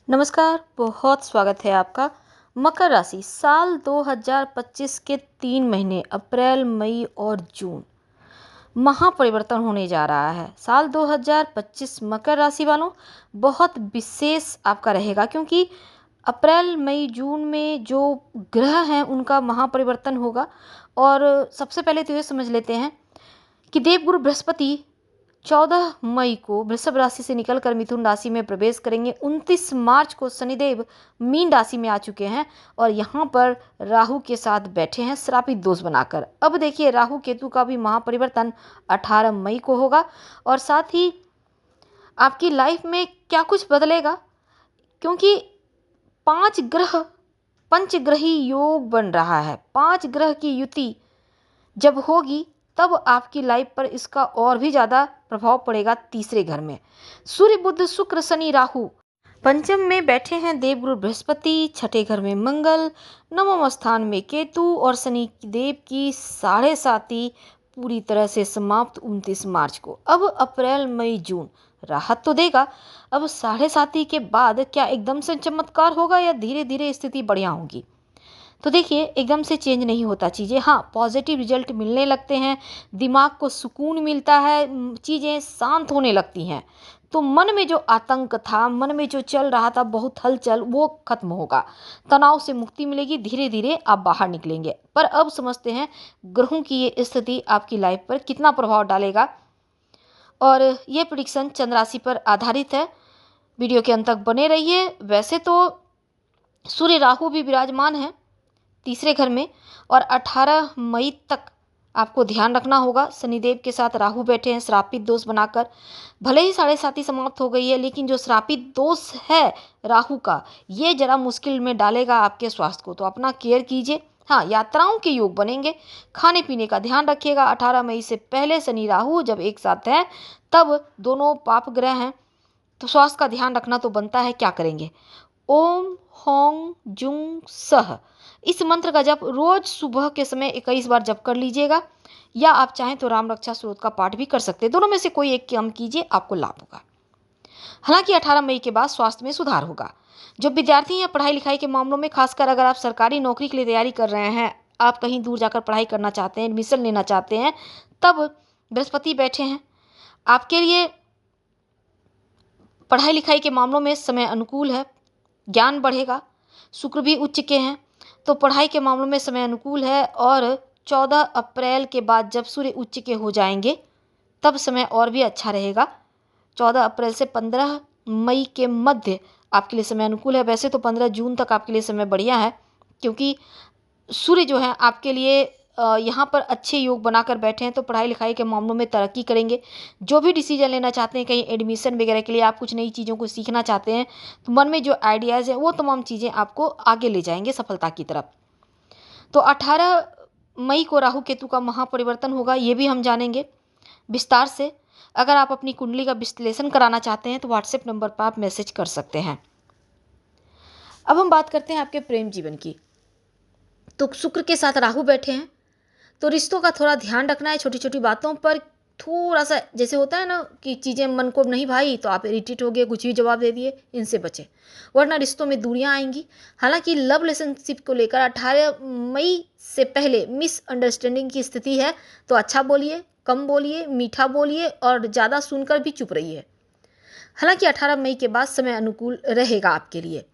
नमस्कार, बहुत स्वागत है आपका। मकर राशि साल 2025 के 3 महीने अप्रैल, मई और जून महापरिवर्तन होने जा रहा है। साल 2025 मकर राशि वालों बहुत विशेष आपका रहेगा, क्योंकि अप्रैल, मई, जून में जो ग्रह हैं उनका महापरिवर्तन होगा। और सबसे पहले तो ये समझ लेते हैं कि देवगुरु बृहस्पति 14 मई को वृषभ राशि से निकलकर मिथुन राशि में प्रवेश करेंगे। 29 मार्च को शनिदेव मीन राशि में आ चुके हैं और यहाँ पर राहु के साथ बैठे हैं श्रापित दोष बनाकर। अब देखिए, राहु केतु का भी महापरिवर्तन 18 मई को होगा और साथ ही आपकी लाइफ में क्या कुछ बदलेगा, क्योंकि 5 ग्रह पंचग्रही योग बन रहा है। 5 ग्रह की युति जब होगी तब आपकी लाइफ पर इसका और भी ज़्यादा प्रभाव पड़ेगा। तीसरे घर में सूर्य, बुध, शुक्र, शनि, राहु पंचम में बैठे हैं देवगुरु बृहस्पति, छठे घर में मंगल, नवम स्थान में केतु और शनि देव की 7.5 पूरी तरह से समाप्त 29 मार्च को। अब अप्रैल, मई, जून राहत तो देगा। अब 7.5 के बाद क्या एकदम से चमत्कार होगा या धीरे धीरे स्थिति बढ़िया होगी? तो देखिए, एकदम से चेंज नहीं होता चीज़ें। हाँ, पॉजिटिव रिजल्ट मिलने लगते हैं, दिमाग को सुकून मिलता है, चीज़ें शांत होने लगती हैं। तो मन में जो आतंक था, मन में जो चल रहा था बहुत हलचल, वो खत्म होगा। तनाव से मुक्ति मिलेगी, धीरे धीरे आप बाहर निकलेंगे। पर अब समझते हैं ग्रहों की ये स्थिति आपकी लाइफ पर कितना प्रभाव डालेगा। और ये प्रेडिक्शन चंद्र राशि पर आधारित है। वीडियो के अंत तक बने रहिए। वैसे तो सूर्य, राहु भी विराजमान है तीसरे घर में और 18 मई तक आपको ध्यान रखना होगा। शनिदेव के साथ राहु बैठे हैं श्रापित दोष बनाकर। भले ही 7.5 समाप्त हो गई है, लेकिन जो श्रापित दोष है राहु का, ये जरा मुश्किल में डालेगा आपके स्वास्थ्य को, तो अपना केयर कीजिए। हाँ, यात्राओं के योग बनेंगे, खाने पीने का ध्यान रखिएगा। 18 मई से पहले शनि राहु जब एक साथ हैं तब दोनों पाप ग्रह हैं, तो स्वास्थ्य का ध्यान रखना तो बनता है। क्या करेंगे? ओम होंग जुंग सह, इस मंत्र का जप रोज सुबह के समय 21 बार जप कर लीजिएगा, या आप चाहें तो राम रक्षा स्तोत्र का पाठ भी कर सकते हैं। दोनों में से कोई एक काम कीजिए, आपको लाभ होगा। हालांकि 18 मई के बाद स्वास्थ्य में सुधार होगा। जो विद्यार्थी हैं पढ़ाई लिखाई के मामलों में, खासकर अगर आप सरकारी नौकरी के लिए तैयारी कर रहे हैं, आप कहीं दूर जाकर पढ़ाई करना चाहते हैं, एडमिशन लेना चाहते हैं, तब बृहस्पति बैठे हैं आपके लिए। पढ़ाई लिखाई के मामलों में समय अनुकूल है, ज्ञान बढ़ेगा। शुक्र भी उच्च के हैं, तो पढ़ाई के मामलों में समय अनुकूल है। और 14 अप्रैल के बाद जब सूर्य उच्च के हो जाएंगे तब समय और भी अच्छा रहेगा। 14 अप्रैल से 15 मई के मध्य आपके लिए समय अनुकूल है। वैसे तो 15 जून तक आपके लिए समय बढ़िया है, क्योंकि सूर्य जो है आपके लिए यहाँ पर अच्छे योग बनाकर बैठे हैं, तो पढ़ाई लिखाई के मामलों में तरक्की करेंगे। जो भी डिसीजन लेना चाहते हैं, कहीं एडमिशन वगैरह के लिए, आप कुछ नई चीज़ों को सीखना चाहते हैं, तो मन में जो आइडियाज़ हैं वो तमाम चीज़ें आपको आगे ले जाएंगे सफलता की तरफ। तो 18 मई को राहु केतु का महापरिवर्तन होगा, ये भी हम जानेंगे विस्तार से। अगर आप अपनी कुंडली का विश्लेषण कराना चाहते हैं तो व्हाट्सएप नंबर पर आप मैसेज कर सकते हैं। अब हम बात करते हैं आपके प्रेम जीवन की। तो शुक्र के साथ राहु बैठे हैं, तो रिश्तों का थोड़ा ध्यान रखना है। छोटी छोटी बातों पर थोड़ा सा, जैसे होता है ना कि चीज़ें मन को नहीं भाई तो आप इरिटेट हो गए, कुछ भी जवाब दे दिए, इनसे बचें, वरना रिश्तों में दूरियां आएंगी। हालांकि लव रिलेशनशिप को लेकर 18 मई से पहले मिसअंडरस्टैंडिंग की स्थिति है, तो अच्छा बोलिए, कम बोलिए, मीठा बोलिए और ज़्यादा सुनकर भी चुप रहिए। हालांकि 18 मई के बाद समय अनुकूल रहेगा आपके लिए।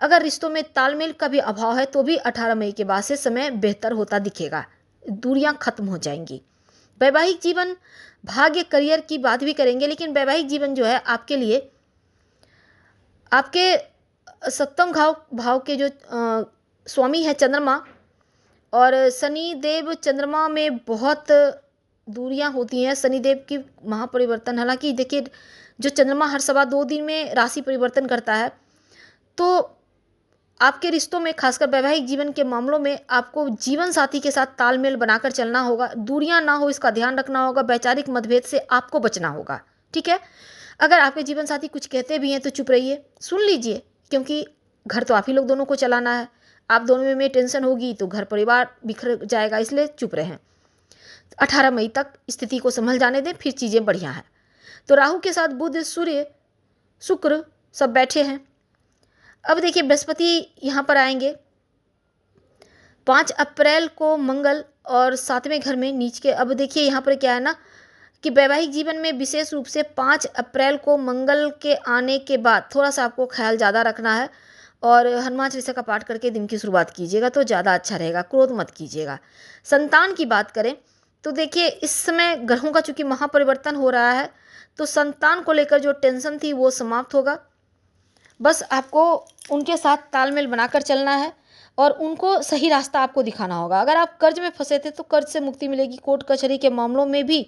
अगर रिश्तों में तालमेल का भी अभाव है तो भी 18 मई के बाद से समय बेहतर होता दिखेगा, दूरियां खत्म हो जाएंगी। वैवाहिक जीवन, भाग्य, करियर की बात भी करेंगे, लेकिन वैवाहिक जीवन जो है आपके लिए, आपके सप्तम भाव के जो स्वामी है चंद्रमा, और शनि देव चंद्रमा में बहुत दूरियां होती हैं। शनिदेव की महापरिवर्तन, हालांकि देखिए जो चंद्रमा हर 2.25 दिन में राशि परिवर्तन करता है, तो आपके रिश्तों में, खासकर वैवाहिक जीवन के मामलों में, आपको जीवन साथी के साथ तालमेल बनाकर चलना होगा। दूरियां ना हो इसका ध्यान रखना होगा। वैचारिक मतभेद से आपको बचना होगा, ठीक है। अगर आपके जीवन साथी कुछ कहते भी हैं तो चुप रहिए, सुन लीजिए, क्योंकि घर तो आप ही लोग दोनों को चलाना है। आप दोनों में टेंशन होगी तो घर परिवार बिखर जाएगा, इसलिए चुप रहें। 18 मई तक स्थिति को संभल जाने दें, फिर चीज़ें बढ़िया हैं। तो राहु के साथ बुध, सूर्य, शुक्र सब बैठे हैं। अब देखिए बृहस्पति यहाँ पर आएंगे 5 अप्रैल को मंगल और 7वें घर में नीच के। अब देखिए यहाँ पर क्या है ना कि वैवाहिक जीवन में विशेष रूप से 5 अप्रैल को मंगल के आने के बाद थोड़ा सा आपको ख्याल ज़्यादा रखना है और हनुमान चालीसा का पाठ करके दिन की शुरुआत कीजिएगा तो ज़्यादा अच्छा रहेगा। क्रोध मत कीजिएगा। संतान की बात करें तो देखिए इस समय ग्रहों का चूंकि महापरिवर्तन हो रहा है तो संतान को लेकर जो टेंशन थी वो समाप्त होगा। बस आपको उनके साथ तालमेल बनाकर चलना है और उनको सही रास्ता आपको दिखाना होगा। अगर आप कर्ज में फंसे थे तो कर्ज से मुक्ति मिलेगी। कोर्ट कचहरी के मामलों में भी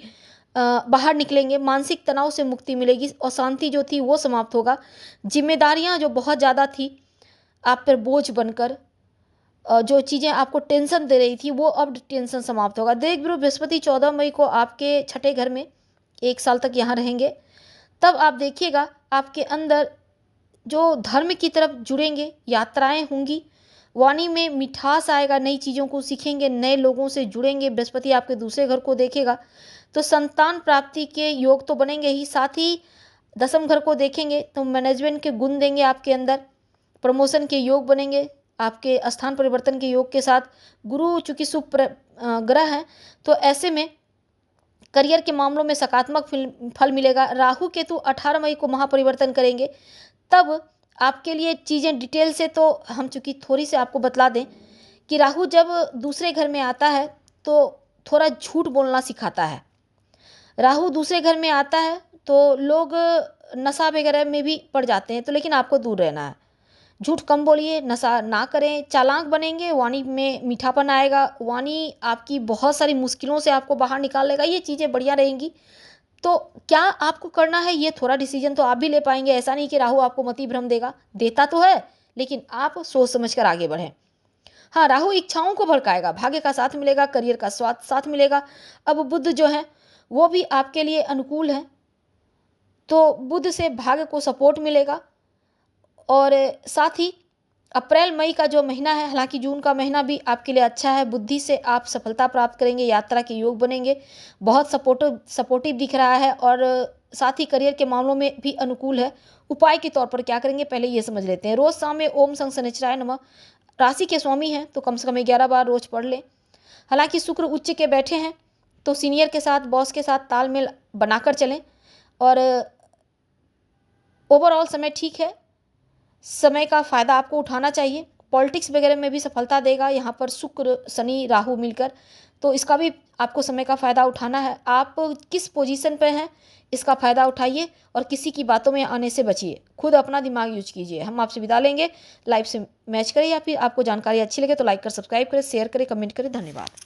बाहर निकलेंगे। मानसिक तनाव से मुक्ति मिलेगी। अशांति जो थी वो समाप्त होगा। जिम्मेदारियां जो बहुत ज़्यादा थी आप पर बोझ बनकर जो चीज़ें आपको टेंशन दे रही थी वो अब टेंशन समाप्त होगा। देव गुरु बृहस्पति 14 मई को आपके छठे घर में 1 साल तक यहाँ रहेंगे। तब आप देखिएगा आपके अंदर जो धर्म की तरफ जुड़ेंगे, यात्राएं होंगी, वाणी में मिठास आएगा, नई चीज़ों को सीखेंगे, नए लोगों से जुड़ेंगे। बृहस्पति आपके दूसरे घर को देखेगा तो संतान प्राप्ति के योग तो बनेंगे ही, साथ ही दसम घर को देखेंगे तो मैनेजमेंट के गुण देंगे आपके अंदर, प्रमोशन के योग बनेंगे। आपके स्थान परिवर्तन के योग के साथ गुरु चूंकि शुभ ग्रह हैं तो ऐसे में करियर के मामलों में सकारात्मक फल मिलेगा। राहु केतु 18 मई को महापरिवर्तन करेंगे। तब आपके लिए चीज़ें डिटेल से तो हम चूंकि थोड़ी सी आपको बतला दें कि राहु जब दूसरे घर में आता है तो थोड़ा झूठ बोलना सिखाता है। राहु दूसरे घर में आता है तो लोग नशा वगैरह में भी पड़ जाते हैं, तो लेकिन आपको दूर रहना है। झूठ कम बोलिए, नशा ना करें, चालाक बनेंगे, वाणी में मीठापन आएगा, वाणी आपकी बहुत सारी मुश्किलों से आपको बाहर निकालेगा। ये चीज़ें बढ़िया रहेंगी। तो क्या आपको करना है ये थोड़ा डिसीजन तो आप भी ले पाएंगे। ऐसा नहीं कि राहु आपको मति भ्रम देगा, देता तो है लेकिन आप सोच समझ कर आगे बढ़ें। हाँ, राहु इच्छाओं को भड़काएगा, भाग्य का साथ मिलेगा, करियर का साथ मिलेगा। अब बुध जो है वो भी आपके लिए अनुकूल है तो बुध से भाग्य को सपोर्ट मिलेगा। और साथ ही अप्रैल मई का जो महीना है, हालांकि जून का महीना भी आपके लिए अच्छा है। बुद्धि से आप सफलता प्राप्त करेंगे, यात्रा के योग बनेंगे, बहुत सपोर्टिव दिख रहा है और साथ ही करियर के मामलों में भी अनुकूल है। उपाय के तौर पर क्या करेंगे पहले ये समझ लेते हैं। रोज शाम में ओम संग शनिचराय नमः, राशि के स्वामी हैं तो कम से कम 11 बार रोज पढ़ लें। हालांकि शुक्र उच्च के बैठे हैं तो सीनियर के साथ, बॉस के साथ तालमेल बनाकर चलें और ओवरऑल समय ठीक है। समय का फ़ायदा आपको उठाना चाहिए। पॉलिटिक्स वगैरह में भी सफलता देगा यहाँ पर शुक्र शनि राहु मिलकर, तो इसका भी आपको समय का फ़ायदा उठाना है। आप किस पोजीशन पे हैं इसका फ़ायदा उठाइए और किसी की बातों में आने से बचिए। खुद अपना दिमाग यूज कीजिए। हम आपसे विदा लेंगे। लाइव से मैच करें या फिर आपको जानकारी अच्छी लगे तो लाइक कर सब्सक्राइब करें, शेयर करें, कमेंट करें। धन्यवाद।